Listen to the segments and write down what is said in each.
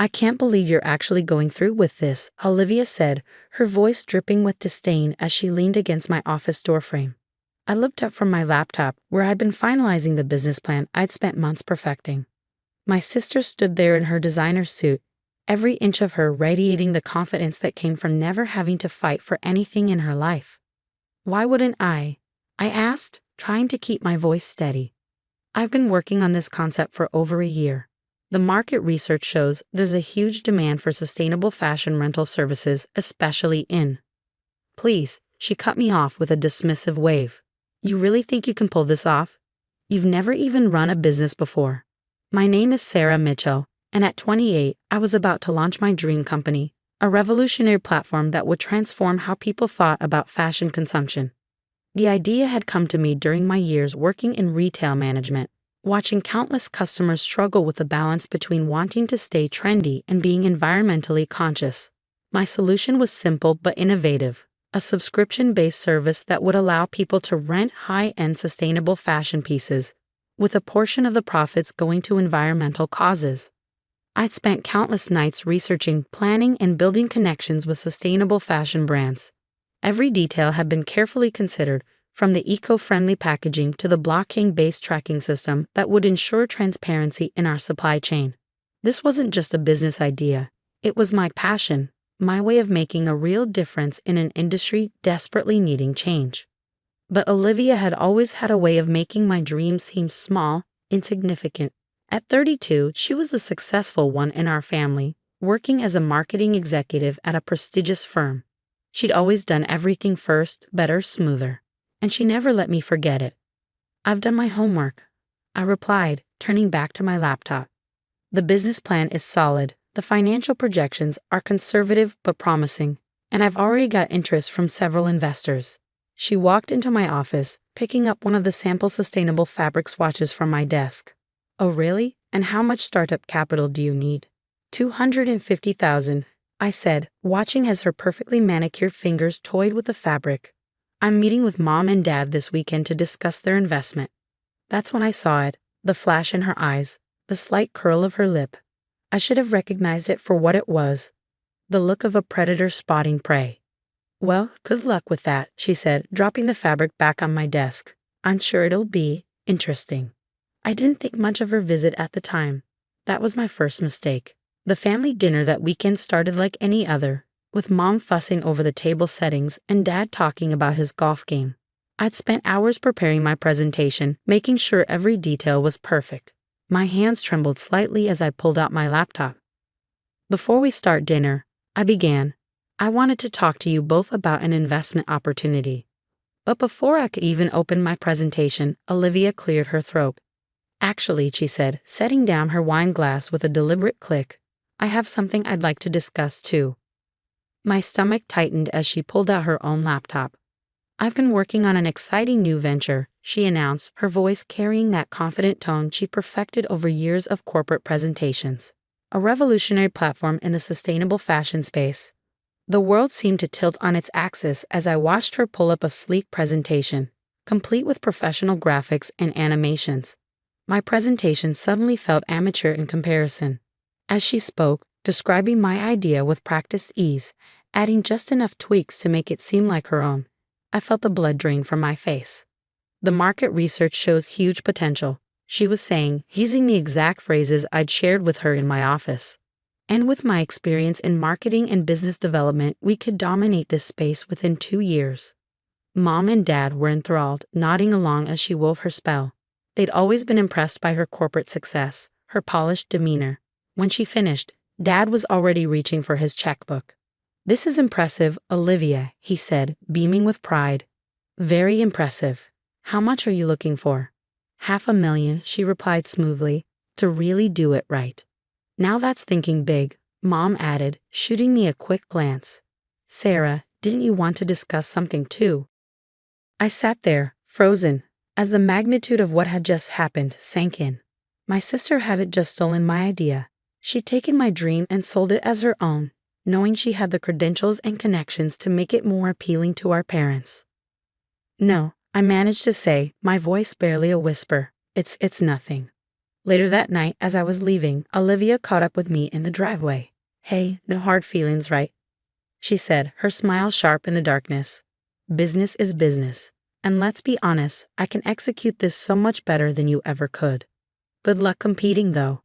I can't believe you're actually going through with this, Olivia said, her voice dripping with disdain as she leaned against my office doorframe. I looked up from my laptop, where I'd been finalizing the business plan I'd spent months perfecting. My sister stood there in her designer suit, every inch of her radiating the confidence that came from never having to fight for anything in her life. Why wouldn't I? I asked, trying to keep my voice steady. I've been working on this concept for over a year. The market research shows there's a huge demand for sustainable fashion rental services, especially in. Please, she cut me off with a dismissive wave. You really think you can pull this off? You've never even run a business before. My name is Sarah Mitchell, and at 28, I was about to launch my dream company, a revolutionary platform that would transform how people thought about fashion consumption. The idea had come to me during my years working in retail management, watching countless customers struggle with the balance between wanting to stay trendy and being environmentally conscious. My solution was simple but innovative, a subscription-based service that would allow people to rent high-end sustainable fashion pieces, with a portion of the profits going to environmental causes. I'd spent countless nights researching, planning, and building connections with sustainable fashion brands. Every detail had been carefully considered, from the eco-friendly packaging to the blockchain-based tracking system that would ensure transparency in our supply chain. This wasn't just a business idea. It was my passion, my way of making a real difference in an industry desperately needing change. But Olivia had always had a way of making my dreams seem small, insignificant. At 32, she was the successful one in our family, working as a marketing executive at a prestigious firm. She'd always done everything first, better, smoother. And she never let me forget it. I've done my homework, I replied, turning back to my laptop. The business plan is solid, the financial projections are conservative but promising, and I've already got interest from several investors. She walked into my office, picking up one of the sample sustainable fabric swatches from my desk. Oh really? And how much startup capital do you need? $250,000, I said, watching as her perfectly manicured fingers toyed with the fabric. I'm meeting with Mom and Dad this weekend to discuss their investment. That's when I saw it, the flash in her eyes, the slight curl of her lip. I should have recognized it for what it was, the look of a predator spotting prey. Well, good luck with that, she said, dropping the fabric back on my desk. I'm sure it'll be interesting. I didn't think much of her visit at the time. That was my first mistake. The family dinner that weekend started like any other, with Mom fussing over the table settings and Dad talking about his golf game. I'd spent hours preparing my presentation, making sure every detail was perfect. My hands trembled slightly as I pulled out my laptop. Before we start dinner, I began. I wanted to talk to you both about an investment opportunity. But before I could even open my presentation, Olivia cleared her throat. Actually, she said, setting down her wine glass with a deliberate click, I have something I'd like to discuss too. My stomach tightened as she pulled out her own laptop. I've been working on an exciting new venture, she announced, her voice carrying that confident tone she perfected over years of corporate presentations. A revolutionary platform in the sustainable fashion space. The world seemed to tilt on its axis as I watched her pull up a sleek presentation, complete with professional graphics and animations. My presentation suddenly felt amateur in comparison. As she spoke, describing my idea with practiced ease, adding just enough tweaks to make it seem like her own, I felt the blood drain from my face. The market research shows huge potential, she was saying, using the exact phrases I'd shared with her in my office. And with my experience in marketing and business development, we could dominate this space within 2 years. Mom and Dad were enthralled, nodding along as she wove her spell. They'd always been impressed by her corporate success, her polished demeanor. When she finished, Dad was already reaching for his checkbook. This is impressive, Olivia, he said, beaming with pride. Very impressive. How much are you looking for? $500,000, she replied smoothly, to really do it right. Now that's thinking big, Mom added, shooting me a quick glance. Sarah, didn't you want to discuss something too? I sat there, frozen, as the magnitude of what had just happened sank in. My sister hadn't just stolen my idea. She'd taken my dream and sold it as her own, knowing she had the credentials and connections to make it more appealing to our parents. No, I managed to say, my voice barely a whisper. It's nothing. Later that night, as I was leaving, Olivia caught up with me in the driveway. "Hey, no hard feelings, right?" she said, her smile sharp in the darkness. "Business is business. And let's be honest, I can execute this so much better than you ever could. Good luck competing, though."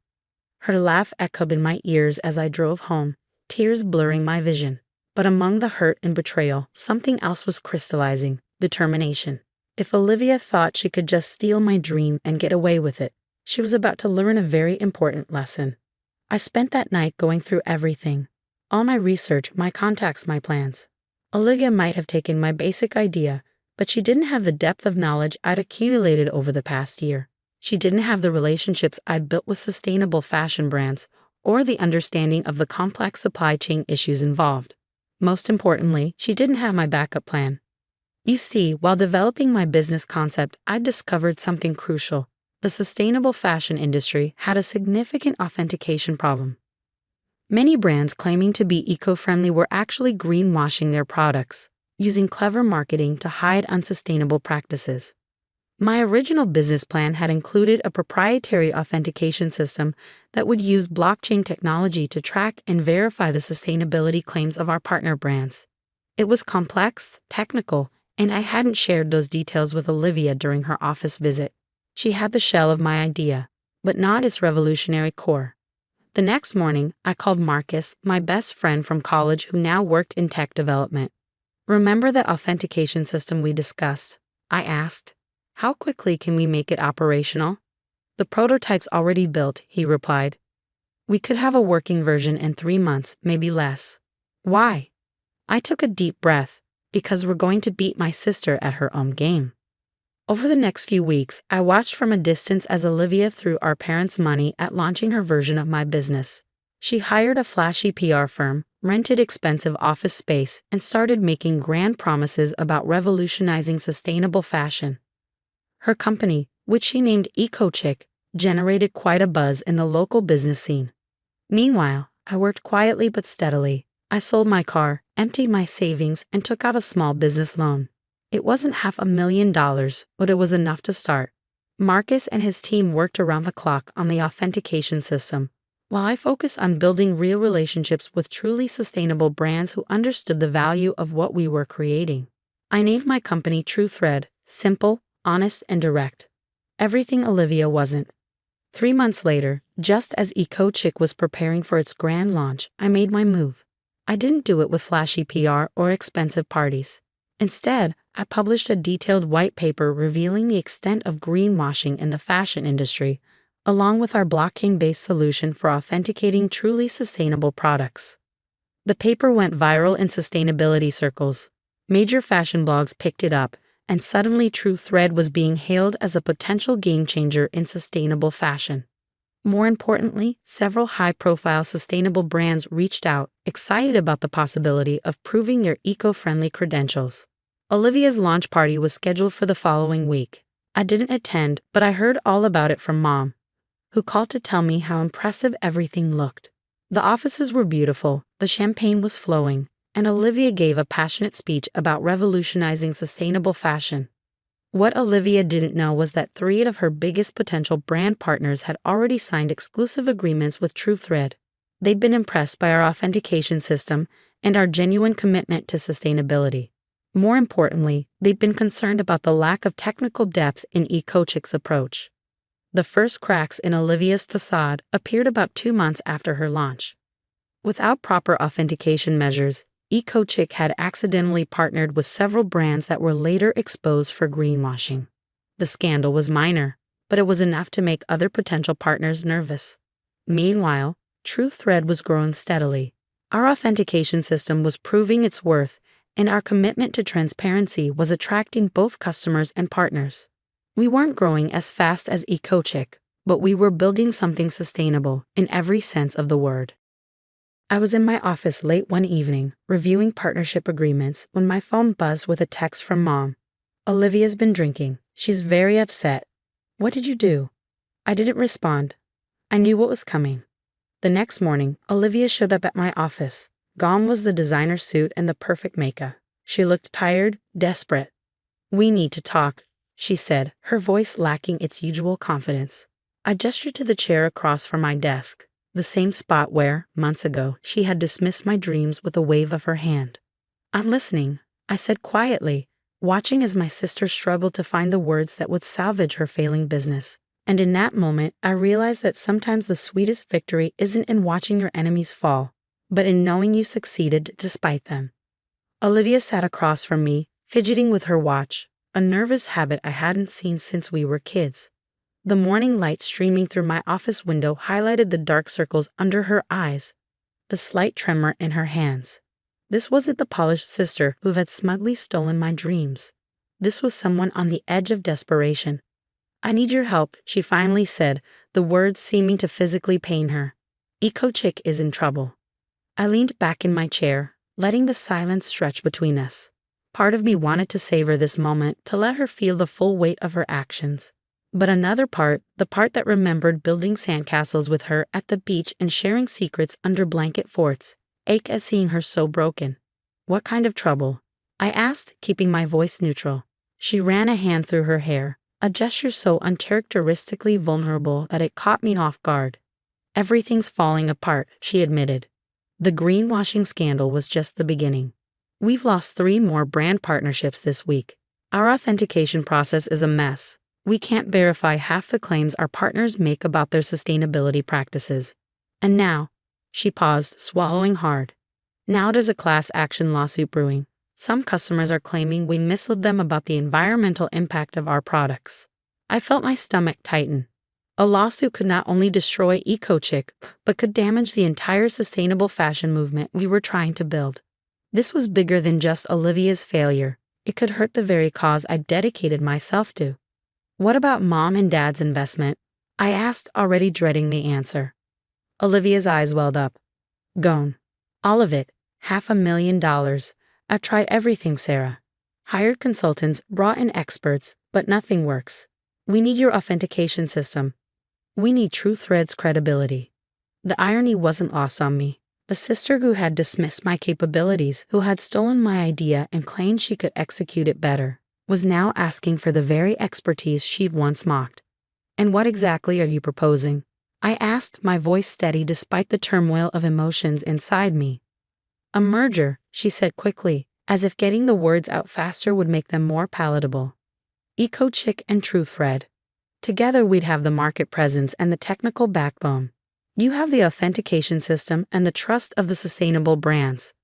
Her laugh echoed in my ears as I drove home, tears blurring my vision. But among the hurt and betrayal, something else was crystallizing: determination. If Olivia thought she could just steal my dream and get away with it, she was about to learn a very important lesson. I spent that night going through everything. All my research, my contacts, my plans. Olivia might have taken my basic idea, but she didn't have the depth of knowledge I'd accumulated over the past year. She didn't have the relationships I'd built with sustainable fashion brands, or the understanding of the complex supply chain issues involved. Most importantly, she didn't have my backup plan. You see, while developing my business concept, I discovered something crucial. The sustainable fashion industry had a significant authentication problem. Many brands claiming to be eco-friendly were actually greenwashing their products, using clever marketing to hide unsustainable practices. My original business plan had included a proprietary authentication system that would use blockchain technology to track and verify the sustainability claims of our partner brands. It was complex, technical, and I hadn't shared those details with Olivia during her office visit. She had the shell of my idea, but not its revolutionary core. The next morning, I called Marcus, my best friend from college who now worked in tech development. "Remember that authentication system we discussed?" I asked. "How quickly can we make it operational?" "The prototype's already built," he replied. "We could have a working version in 3 months, maybe less." "Why?" I took a deep breath. "Because we're going to beat my sister at her own game." Over the next few weeks, I watched from a distance as Olivia threw our parents' money at launching her version of my business. She hired a flashy PR firm, rented expensive office space, and started making grand promises about revolutionizing sustainable fashion. Her company, which she named EcoChick, generated quite a buzz in the local business scene. Meanwhile, I worked quietly but steadily. I sold my car, emptied my savings, and took out a small business loan. It wasn't $500,000, but it was enough to start. Marcus and his team worked around the clock on the authentication system, while I focused on building real relationships with truly sustainable brands who understood the value of what we were creating. I named my company True Thread: simple, honest, and direct. Everything Olivia wasn't. 3 months later, just as EcoChick was preparing for its grand launch, I made my move. I didn't do it with flashy PR or expensive parties. Instead, I published a detailed white paper revealing the extent of greenwashing in the fashion industry, along with our blockchain-based solution for authenticating truly sustainable products. The paper went viral in sustainability circles. Major fashion blogs picked it up, and suddenly True Thread was being hailed as a potential game-changer in sustainable fashion. More importantly, several high-profile sustainable brands reached out, excited about the possibility of proving their eco-friendly credentials. Olivia's launch party was scheduled for the following week. I didn't attend, but I heard all about it from Mom, who called to tell me how impressive everything looked. The offices were beautiful, the champagne was flowing, and Olivia gave a passionate speech about revolutionizing sustainable fashion. What Olivia didn't know was that 3 of her biggest potential brand partners had already signed exclusive agreements with True Thread. They'd been impressed by our authentication system and our genuine commitment to sustainability. More importantly, they'd been concerned about the lack of technical depth in EcoChick's approach. The first cracks in Olivia's facade appeared about 2 months after her launch. Without proper authentication measures, EcoChick had accidentally partnered with several brands that were later exposed for greenwashing. The scandal was minor, but it was enough to make other potential partners nervous. Meanwhile, True Thread was growing steadily. Our authentication system was proving its worth, and our commitment to transparency was attracting both customers and partners. We weren't growing as fast as EcoChick, but we were building something sustainable in every sense of the word. I was in my office late one evening, reviewing partnership agreements, when my phone buzzed with a text from Mom. "Olivia's been drinking. She's very upset." "What did you do?" I didn't respond. I knew what was coming. The next morning, Olivia showed up at my office. Gone was the designer suit and the perfect makeup. She looked tired, desperate. "We need to talk," she said, her voice lacking its usual confidence. I gestured to the chair across from my desk, the same spot where, months ago, she had dismissed my dreams with a wave of her hand. I'm listening, I said quietly, watching as my sister struggled to find the words that would salvage her failing business. And in that moment, I realized that sometimes the sweetest victory isn't in watching your enemies fall, but in knowing you succeeded despite them. Olivia sat across from me, fidgeting with her watch, a nervous habit I hadn't seen since we were kids. The morning light streaming through my office window highlighted the dark circles under her eyes, the slight tremor in her hands. This wasn't the polished sister who had smugly stolen my dreams. This was someone on the edge of desperation. I need your help, she finally said, the words seeming to physically pain her. Eco Chick is in trouble. I leaned back in my chair, letting the silence stretch between us. Part of me wanted to savor this moment, to let her feel the full weight of her actions. But another part, the part that remembered building sandcastles with her at the beach and sharing secrets under blanket forts, ached at seeing her so broken. What kind of trouble? I asked, keeping my voice neutral. She ran a hand through her hair, a gesture so uncharacteristically vulnerable that it caught me off guard. Everything's falling apart, she admitted. The greenwashing scandal was just the beginning. We've lost 3 more brand partnerships this week. Our authentication process is a mess. We can't verify half the claims our partners make about their sustainability practices. And now, she paused, swallowing hard. Now there's a class action lawsuit brewing. Some customers are claiming we misled them about the environmental impact of our products. I felt my stomach tighten. A lawsuit could not only destroy EcoChick, but could damage the entire sustainable fashion movement we were trying to build. This was bigger than just Olivia's failure. It could hurt the very cause I dedicated myself to. What about Mom and Dad's investment? I asked, already dreading the answer. Olivia's eyes welled up. Gone. All of it. $500,000. I've tried everything, Sarah. Hired consultants, brought in experts, but nothing works. We need your authentication system. We need TrueThread's credibility. The irony wasn't lost on me. The sister who had dismissed my capabilities, who had stolen my idea and claimed she could execute it better, was now asking for the very expertise she'd once mocked. And what exactly are you proposing? I asked, my voice steady despite the turmoil of emotions inside me. A merger, she said quickly, as if getting the words out faster would make them more palatable. EcoChick and TrueThread. Together we'd have the market presence and the technical backbone. You have the authentication system and the trust of the sustainable brands.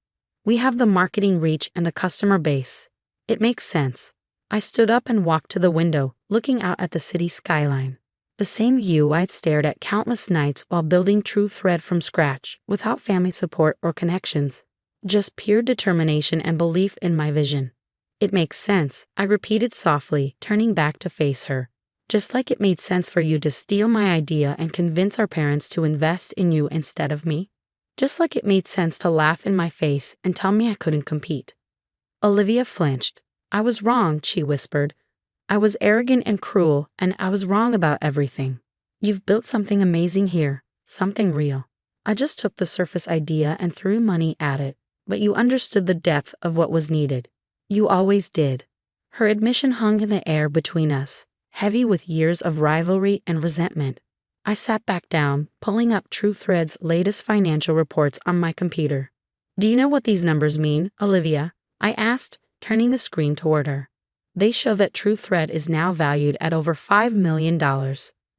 We have the marketing reach and the customer base. It makes sense. I stood up and walked to the window, looking out at the city skyline. The same view I'd stared at countless nights while building TrueThread from scratch, without family support or connections. Just pure determination and belief in my vision. It makes sense, I repeated softly, turning back to face her. Just like it made sense for you to steal my idea and convince our parents to invest in you instead of me. Just like it made sense to laugh in my face and tell me I couldn't compete. Olivia flinched. I was wrong, she whispered. I was arrogant and cruel, and I was wrong about everything. You've built something amazing here, something real. I just took the surface idea and threw money at it, but you understood the depth of what was needed. You always did. Her admission hung in the air between us, heavy with years of rivalry and resentment. I sat back down, pulling up TrueThread's latest financial reports on my computer. Do you know what these numbers mean, Olivia? I asked, turning the screen toward her. They show that TrueThread is now valued at over $5 million.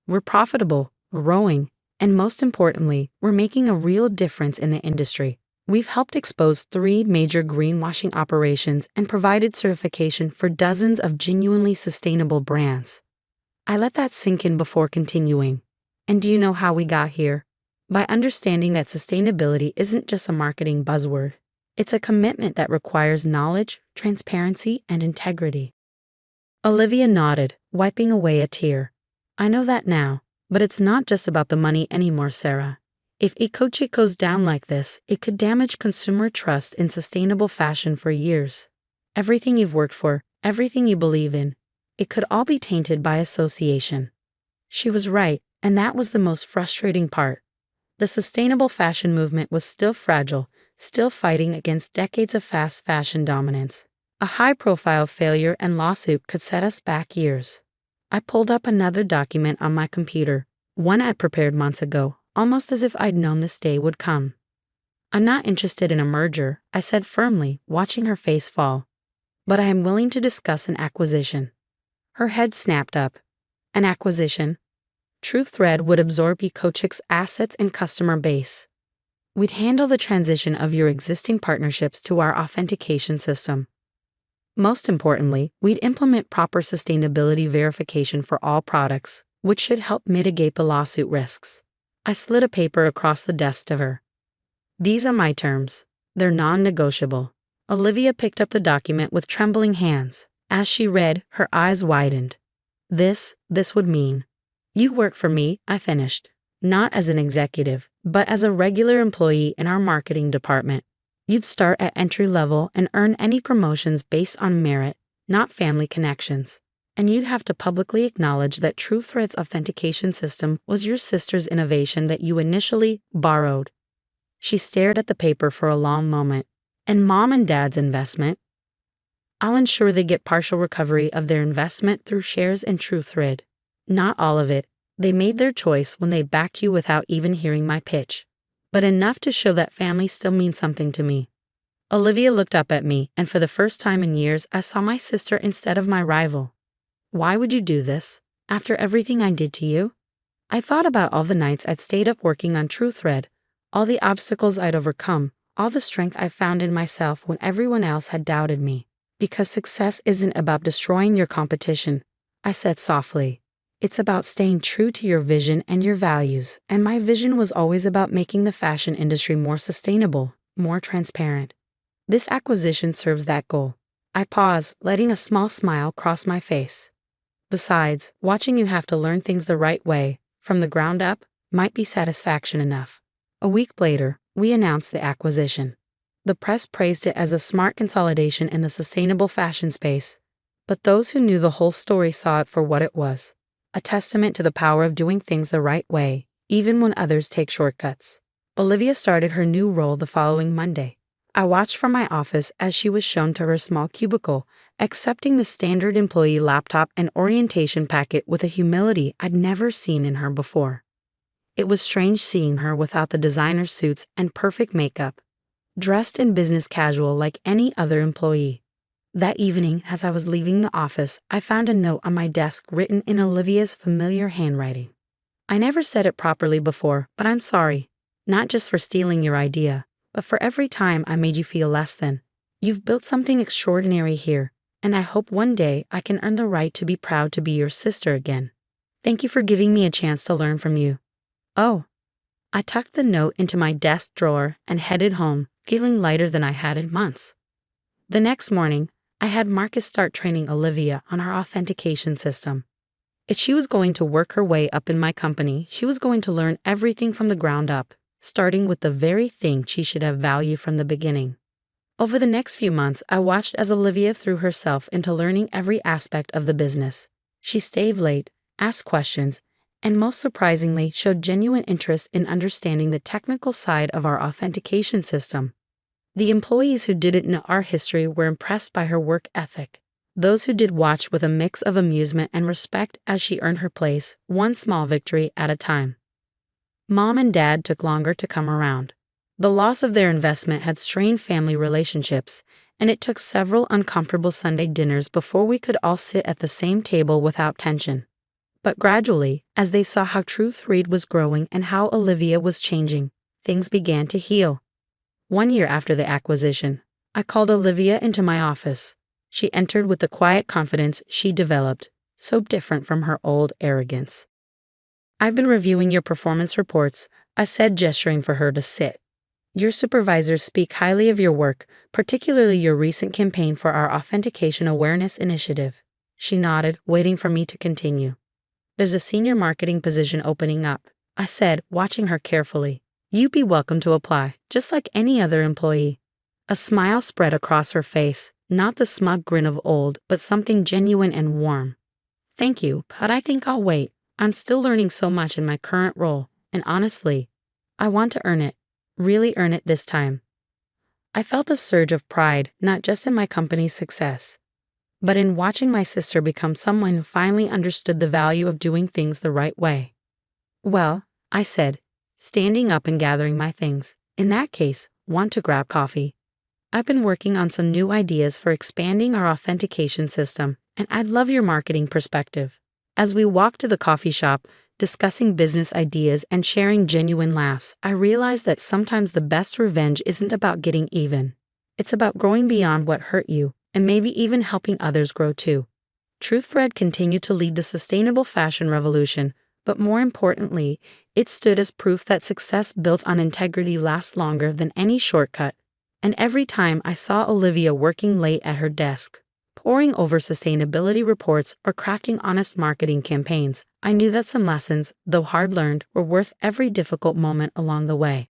We're profitable, growing, and most importantly, we're making a real difference in the industry. We've helped expose 3 major greenwashing operations and provided certification for dozens of genuinely sustainable brands. I let that sink in before continuing. And do you know how we got here? By understanding that sustainability isn't just a marketing buzzword. It's a commitment that requires knowledge, transparency, and integrity. Olivia nodded, wiping away a tear. I know that now, but it's not just about the money anymore, Sarah. If EcoChick goes down like this, it could damage consumer trust in sustainable fashion for years. Everything you've worked for, everything you believe in, it could all be tainted by association. She was right, and that was the most frustrating part. The sustainable fashion movement was still fragile, still fighting against decades of fast fashion dominance. A high-profile failure and lawsuit could set us back years. I pulled up another document on my computer, One I'd prepared months ago, almost as if I'd known this day would come. I'm not interested in a merger, I said firmly, watching her face fall. But I am willing to discuss an acquisition. Her head snapped up. An acquisition? TruthThread would absorb EcoCheck's assets and customer base. We'd handle the transition of your existing partnerships to our authentication system. Most importantly, we'd implement proper sustainability verification for all products, which should help mitigate the lawsuit risks. I slid a paper across the desk to her. These are my terms. They're non-negotiable. Olivia picked up the document with trembling hands. As she read, her eyes widened. This would mean. You work for me, I finished. Not as an executive, but as a regular employee in our marketing department. You'd start at entry level and earn any promotions based on merit, not family connections. And you'd have to publicly acknowledge that TruthThread's authentication system was your sister's innovation that you initially borrowed. She stared at the paper for a long moment. And Mom and Dad's investment? I'll ensure they get partial recovery of their investment through shares in TruthThread. Not all of it. They made their choice when they backed you without even hearing my pitch. But enough to show that family still means something to me. Olivia looked up at me, and for the first time in years, I saw my sister instead of my rival. Why would you do this? After everything I did to you? I thought about all the nights I'd stayed up working on TruthThread, all the obstacles I'd overcome, all the strength I found in myself when everyone else had doubted me. Because success isn't about destroying your competition, I said softly. It's about staying true to your vision and your values, and my vision was always about making the fashion industry more sustainable, more transparent. This acquisition serves that goal. I paused, letting a small smile cross my face. Besides, watching you have to learn things the right way, from the ground up, might be satisfaction enough. A week later, we announced the acquisition. The press praised it as a smart consolidation in the sustainable fashion space, but those who knew the whole story saw it for what it was. A testament to the power of doing things the right way, even when others take shortcuts. Olivia started her new role the following Monday. I watched from my office as she was shown to her small cubicle, accepting the standard employee laptop and orientation packet with a humility I'd never seen in her before. It was strange seeing her without the designer suits and perfect makeup, dressed in business casual like any other employee. That evening, as I was leaving the office, I found a note on my desk written in Olivia's familiar handwriting. I never said it properly before, but I'm sorry. Not just for stealing your idea, but for every time I made you feel less than. You've built something extraordinary here, and I hope one day I can earn the right to be proud to be your sister again. Thank you for giving me a chance to learn from you. Oh. I tucked the note into my desk drawer and headed home, feeling lighter than I had in months. The next morning, I had Marcus start training Olivia on our authentication system. If she was going to work her way up in my company, she was going to learn everything from the ground up, starting with the very thing she should have valued from the beginning. Over the next few months, I watched as Olivia threw herself into learning every aspect of the business. She stayed late, asked questions, and most surprisingly, showed genuine interest in understanding the technical side of our authentication system. The employees who didn't know our history were impressed by her work ethic. Those who did watched with a mix of amusement and respect as she earned her place, one small victory at a time. Mom and Dad took longer to come around. The loss of their investment had strained family relationships, and it took several uncomfortable Sunday dinners before we could all sit at the same table without tension. But gradually, as they saw how TruthThread was growing and how Olivia was changing, things began to heal. 1 year after the acquisition, I called Olivia into my office. She entered with the quiet confidence she developed, so different from her old arrogance. I've been reviewing your performance reports, I said, gesturing for her to sit. Your supervisors speak highly of your work, particularly your recent campaign for our Authentication Awareness Initiative. She nodded, waiting for me to continue. There's a senior marketing position opening up, I said, watching her carefully. You'd be welcome to apply, just like any other employee. A smile spread across her face, not the smug grin of old, but something genuine and warm. Thank you, but I think I'll wait. I'm still learning so much in my current role, and honestly, I want to earn it, really earn it this time. I felt a surge of pride, not just in my company's success, but in watching my sister become someone who finally understood the value of doing things the right way. Well, I said, standing up and gathering my things. In that case, want to grab coffee? I've been working on some new ideas for expanding our authentication system, and I'd love your marketing perspective. As we walked to the coffee shop, discussing business ideas and sharing genuine laughs, I realized that sometimes the best revenge isn't about getting even. It's about growing beyond what hurt you, and maybe even helping others grow too. TruthThread continued to lead the sustainable fashion revolution, but more importantly, it stood as proof that success built on integrity lasts longer than any shortcut. And every time I saw Olivia working late at her desk, poring over sustainability reports or crafting honest marketing campaigns, I knew that some lessons, though hard-learned, were worth every difficult moment along the way.